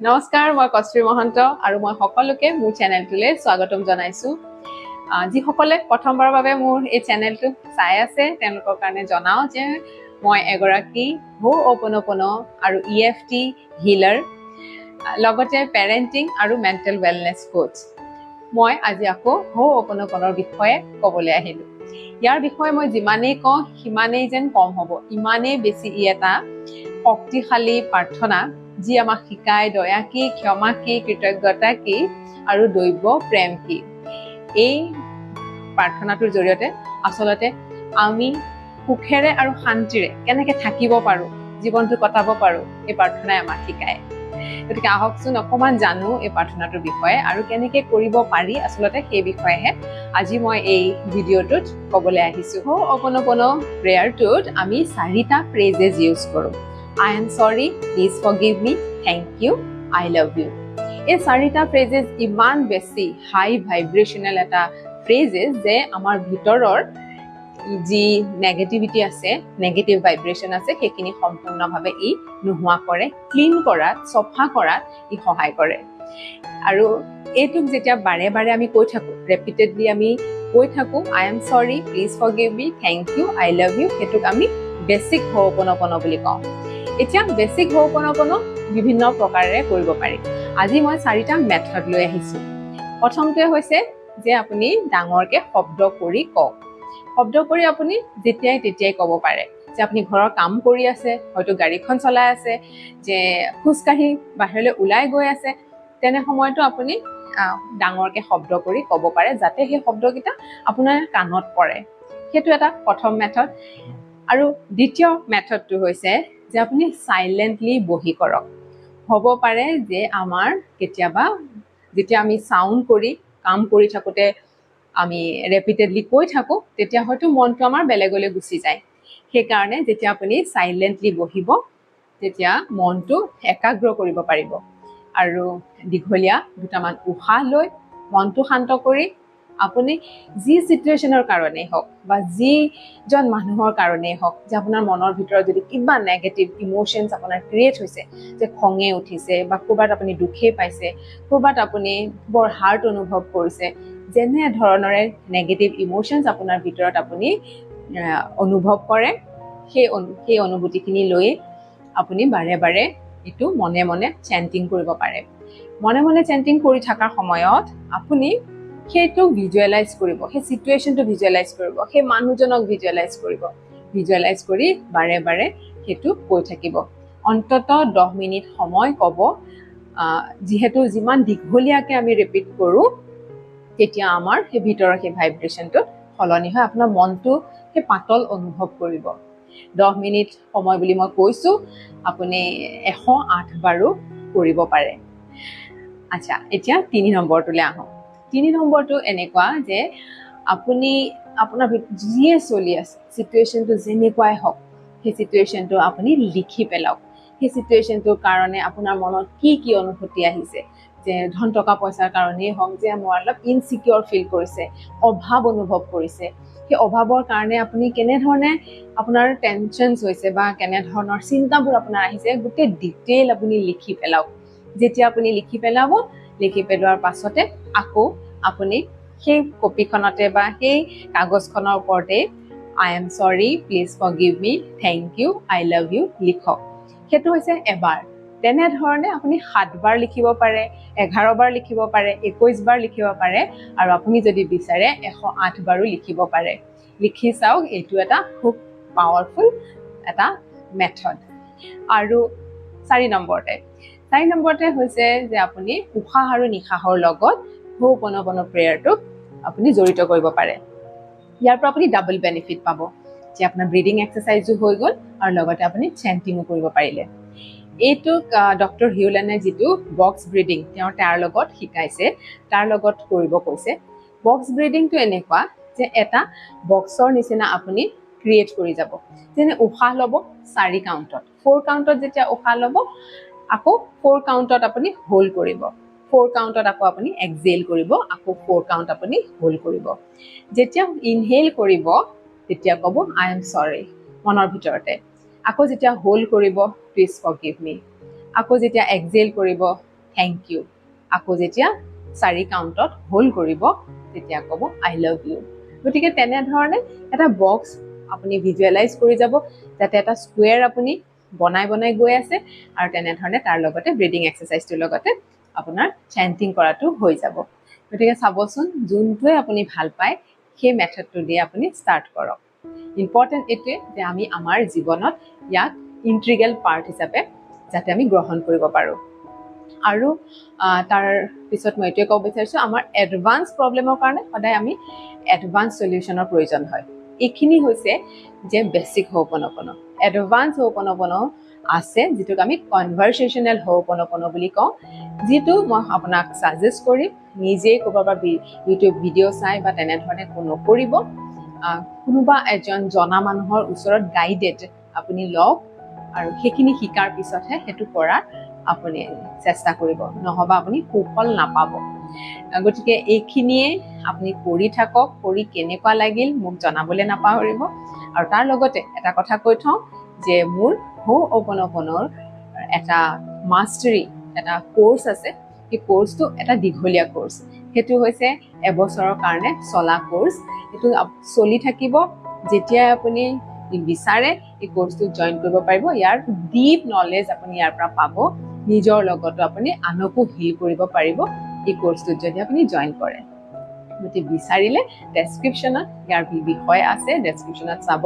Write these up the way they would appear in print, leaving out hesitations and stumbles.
নমস্কাৰ, মই কস্তুৰী মহন্ত আৰু মই সকলোকে মোৰ চেনেলটোলৈ স্বাগতম জনাইছোঁ। যিসকলে প্ৰথমবাৰৰ বাবে মোৰ এই চেনেলটো চাই আছে তেওঁলোকৰ কাৰণে জনাওঁ যে মই এগৰাকী হো'অপ'ন'প'ন' আৰু EFT হিলাৰ, লগতে পেৰেণ্টিং আৰু মেণ্টেল ৱেলনেছ কোচ। মই আজি আকৌ হো'অপ'ন'প'নৰ বিষয়ে ক'বলৈ আহিলোঁ। ইয়াৰ বিষয়ে মই যিমানেই কওঁ সিমানেই যেন কম হ'ব, ইমানেই বেছি ই এটা শক্তিশালী প্ৰাৰ্থনা যি আমাক শিকায় দয়া কি, ক্ষমা কি, কৃতজ্ঞতা কি আৰু দৈৱ প্ৰেম কি। এই প্ৰাৰ্থনাটোৰ জৰিয়তে আচলতে আমি সুখেৰে আৰু শান্তিৰে কেনেকৈ থাকিব পাৰোঁ, জীৱনটো কটাব পাৰোঁ, এই প্ৰাৰ্থনাই আমাক শিকায়। গতিকে আহকচোন অকণমান জানো এই প্ৰাৰ্থনাটোৰ বিষয়ে আৰু কেনেকৈ কৰিব পাৰি আচলতে সেই বিষয়েহে আজি মই এই ভিডিঅ'টোত ক'বলৈ আহিছোঁ। হো'অপ'ন'প'ন' প্ৰেয়াৰটোত আমি 4টা ফ্ৰেজেছ ইউজ কৰোঁ। I am sorry, please forgive me, thank you, I love you. এই 4টা ফ্ৰেজেছ ইমান বেছি হাই ভাইব্ৰেশ্যনেল এটা ফ্ৰেজেছ যে আমাৰ ভিতৰৰ যি নেগেটিভিটি আছে, নেগেটিভ ভাইব্ৰেশ্যন আছে, সেইখিনি সম্পূৰ্ণভাৱে ই নোহোৱা কৰে, ক্লিন কৰাত, চফা কৰাত ই সহায় কৰে। আৰু এইটোক যেতিয়া বাৰে বাৰে আমি কৈ থাকোঁ, ৰেপিটেডলি আমি কৈ থাকোঁ, I am sorry, please forgive me, thank you, I love you, সেইটোক আমি বেছিক হো'অপ'ন'প'ন' বুলি কওঁ। এতিয়া বেছিক হো'অপ'ন'প'ন' বিভিন্ন প্ৰকাৰেৰে কৰিব পাৰি। আজি মই 4টা মেথড লৈ আহিছোঁ। প্ৰথমটোৱে হৈছে যে আপুনি ডাঙৰকৈ শব্দ কৰি কওক। শব্দ কৰি আপুনি যেতিয়াই তেতিয়াই ক'ব পাৰে। যে আপুনি ঘৰৰ কাম কৰি আছে, হয়তো গাড়ীখন চলাই আছে, যে খোজকাঢ়ি বাহিৰলৈ ওলাই গৈ আছে, তেনে সময়তো আপুনি ডাঙৰকৈ শব্দ কৰি ক'ব পাৰে যাতে সেই শব্দকেইটা আপোনাৰ কাণত পৰে। সেইটো এটা প্ৰথম মেথড। আৰু দ্বিতীয় মেথডটো হৈছে যে আপুনি চাইলেণ্টলি বহি কৰক। হ'ব পাৰে যে আমাৰ কেতিয়াবা যেতিয়া আমি চাউণ্ড কৰি কাম কৰি থাকোঁতে আমি ৰেপিটেডলি কৈ থাকোঁ, তেতিয়া হয়তো মনটো আমাৰ বেলেগলৈ গুচি যায়। সেইকাৰণে যেতিয়া আপুনি চাইলেণ্টলি বহিব তেতিয়া মনটো একাগ্ৰ কৰিব পাৰিব আৰু দীঘলীয়া দুটামান উশাহ লৈ মনটো শান্ত কৰি আপুনি যি চিটুৱেশ্যনৰ কাৰণেই হওক বা যিজন মানুহৰ কাৰণেই হওক, যে আপোনাৰ মনৰ ভিতৰত যদি কিবা নেগেটিভ ইম'শ্যনছ আপোনাৰ ক্ৰিয়েট হৈছে, যে খঙে উঠিছে বা ক'ৰবাত আপুনি দুখেই পাইছে, ক'ৰবাত আপুনি বৰ হাৰ্ট অনুভৱ কৰিছে, যেনে ধৰণৰে নেগেটিভ ইম'শ্যনছ আপোনাৰ ভিতৰত আপুনি অনুভৱ কৰে, সেই অনুভূতিখিনি লৈ আপুনি বাৰে বাৰে এইটো মনে মনে চেণ্টিং কৰিব পাৰে। মনে মনে চেণ্টিং কৰি থকাৰ সময়ত আপুনি সেইটো ভিজুৱেলাইজ কৰিব, সেই চিটুৱেশ্যনটো ভিজুৱেলাইজ কৰিব, সেই মানুহজনক ভিজুৱেলাইজ কৰিব। ভিজুৱেলাইজ কৰি বাৰে বাৰে সেইটো কৈ থাকিব। অন্ততঃ 10 মিনিট সময় ক'ব। যিহেতু যিমান দীঘলীয়াকৈ আমি ৰিপিট কৰোঁ তেতিয়া আমাৰ সেই ভিতৰৰ সেই ভাইব্ৰেশ্যনটো সলনি হয়, আপোনাৰ মনটো সেই পাতল অনুভৱ কৰিব। 10 মিনিট সময় বুলি মই কৈছোঁ, আপুনি 108 বাৰো কৰিব পাৰে। আচ্ছা, এতিয়া 3 নম্বৰটোলৈ আহোঁ। 3 নম্বৰটো এনেকুৱা যে আপুনি আপোনাৰ যিয়ে চলি আছে, চিটুৱেশ্যনটো যেনেকুৱাই হওক, সেই চিটুৱেশ্যনটো আপুনি লিখি পেলাওক। সেই চিটুৱেশ্যনটোৰ কাৰণে আপোনাৰ মনত কি কি অনুভূতি আহিছে, যে ধন টকা পইচাৰ কাৰণেই হওক, যে মই অলপ ইনচিকিউৰ ফিল কৰিছে, অভাৱ অনুভৱ কৰিছে, সেই অভাৱৰ কাৰণে আপুনি কেনেধৰণে আপোনাৰ টেনশ্যনছ হৈছে বা কেনেধৰণৰ চিন্তাবোৰ আপোনাৰ আহিছে, গোটেই ডিটেইল আপুনি লিখি পেলাওক। যেতিয়া আপুনি লিখি পেলাব, লিখি পেলোৱাৰ পাছতে আকৌ আপুনি সেই কপিখনতে বা সেই কাগজখনৰ ওপৰতে I am sorry, please forgive me, thank you, I love you লিখক। সেইটো হৈছে এবাৰ। তেনেধৰণে আপুনি 7 বাৰ লিখিব পাৰে, 11 বাৰ লিখিব পাৰে, 21 বাৰ লিখিব পাৰে আৰু আপুনি যদি বিচাৰে 108 বাৰো লিখিব পাৰে। লিখি চাওক, এইটো এটা খুব পাৱাৰফুল এটা মেথড। আৰু 4 নম্বৰতে হৈছে যে আপুনি উশাহ আৰু নিশাহৰ লগত হো'অপ'ন'প'ন' প্ৰেয়াৰটোক আপুনি জড়িত কৰিব পাৰে। ইয়াৰ পৰা আপুনি ডাবল বেনিফিট পাব, যে আপোনাৰ ব্ৰিডিং এক্সাৰচাইজো হৈ গ'ল আৰু লগতে আপুনি চেণ্টিঙো কৰিব পাৰিলে। এইটোক ডক্টৰ হিউলেনে যিটো বক্স ব্ৰিডিং তাৰ লগত শিকাইছে, তাৰ লগত কৰিব কৈছে। বক্স ব্ৰিডিংটো এনেকুৱা যে এটা বক্সৰ নিচিনা আপুনি ক্ৰিয়েট কৰি যাব। যেনে উশাহ ল'ব 4 কাউণ্টত, 4 কাউণ্টত যেতিয়া উশাহ ল'ব, আকৌ 4 কাউণ্টত আপুনি হোল্ড কৰিব, 4 কাউণ্টত আকৌ আপুনি এক্সেল কৰিব, আকৌ 4 কাউণ্ট আপুনি হোল্ড কৰিব। যেতিয়া ইনহেল কৰিব তেতিয়া ক'ব I am sorry মনৰ ভিতৰতে। আকৌ যেতিয়া হোল্ড কৰিব, প্লিজ ফৰগিভ মি। আকৌ যেতিয়া এক্সেল কৰিব, থেংক ইউ। আকৌ যেতিয়া 4 কাউণ্টত হোল্ড কৰিব তেতিয়া ক'ব আই লাভ ইউ। গতিকে তেনেধৰণে এটা বক্স আপুনি ভিজুৱেলাইজ কৰি যাব, যাতে এটা স্কুৱেৰ আপুনি বনাই গৈ আছে, আৰু তেনেধৰণে তাৰ লগতে ব্ৰিডিং এক্সাৰচাইজটোৰ লগতে আপোনাৰ চেণ্টিং কৰাটো হৈ যাব। গতিকে চাবচোন, যোনটোৱে আপুনি ভাল পায় সেই মেথডটো দিয়ে আপুনি ষ্টাৰ্ট কৰক। ইম্পৰ্টেণ্ট এইটোৱে যে আমি আমাৰ জীৱনত ইয়াক ইণ্টিগ্ৰেল পাৰ্ট হিচাপে যাতে আমি গ্ৰহণ কৰিব পাৰোঁ। আৰু তাৰ পিছত মই এইটোৱে ক'ব বিচাৰিছোঁ, আমাৰ এডভান্স প্ৰব্লেমৰ কাৰণে সদায় আমি এডভান্স চলিউশ্যনৰ প্ৰয়োজন হয়। এইখিনি হৈছে যে বেছিক হোপনপনো। এডভান্স হোপনপনো আছে, যিটোক আমি কনভাৰচেশ্যনেল হোপনপনো বুলি কওঁ, যিটো মই আপোনাক ছাজেষ্ট কৰিম নিজেই ক'ৰবাৰ ইউটিউব ভিডিঅ' চাই বা তেনেধৰণে নকৰিব। কোনোবা এজন জনা মানুহৰ ওচৰত গাইডেড আপুনি লওক, আৰু সেইখিনি শিকাৰ পিছতহে সেইটো কৰাৰ আপুনি চেষ্টা কৰিব, নহ'বা আপুনি সুফল নাপাব। গতিকে এইখিনিয়ে আপুনি কৰি থাকক, কৰি কেনেকুৱা লাগিল মোক জনাবলৈ নাপাহৰিব। আৰু তাৰ লগতে এটা কথা কৈ থওঁ যে মোৰ হোপনপনোৰ এটা মাষ্টাৰী এটা কোৰ্চ আছে। সেই কোৰ্চটো এটা দীঘলীয়া কোৰ্চ, সেইটো হৈছে এবছৰৰ কাৰণে চলা কোৰ্চ। এইটো চলি থাকিব, যেতিয়াই আপুনি বিচাৰে এই কোৰ্চটোত জইন কৰিব পাৰিব। ইয়াৰ ডিপ নলেজ আপুনি ইয়াৰ পৰা পাব, নিজৰ লগতো আপুনি আনকো হিল কৰিব পাৰিব এই কোৰ্চটোত যদি আপুনি জইন কৰে। গতিকে বিচাৰিলে ডেছক্ৰিপশ্যনত ইয়াৰ বিষয় আছে, ডেছক্ৰিপশ্যনত চাব,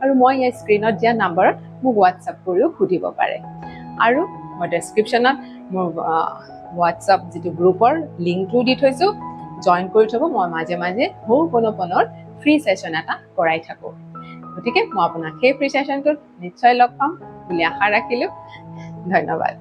আৰু মই ইয়াৰ স্ক্ৰীণত দিয়া নাম্বাৰত মোক হোৱাটছআপ কৰিও সুধিব পাৰে। আৰু মই ডেছক্ৰিপশ্যনত মোৰ হোৱাটছআপ যিটো গ্ৰুপৰ লিংকটো দি থৈছোঁ, জইন কৰি থ'ব। মই মাজে মাজে হোপনপনোৰ ফ্ৰী ছেশ্যন এটা কৰাই থাকোঁ। গতিকে মই আপোনাক সেই ফ্ৰী ছেশ্যনটোত নিশ্চয় লগ পাম বুলি আশা ৰাখিলোঁ। ধন্যবাদ।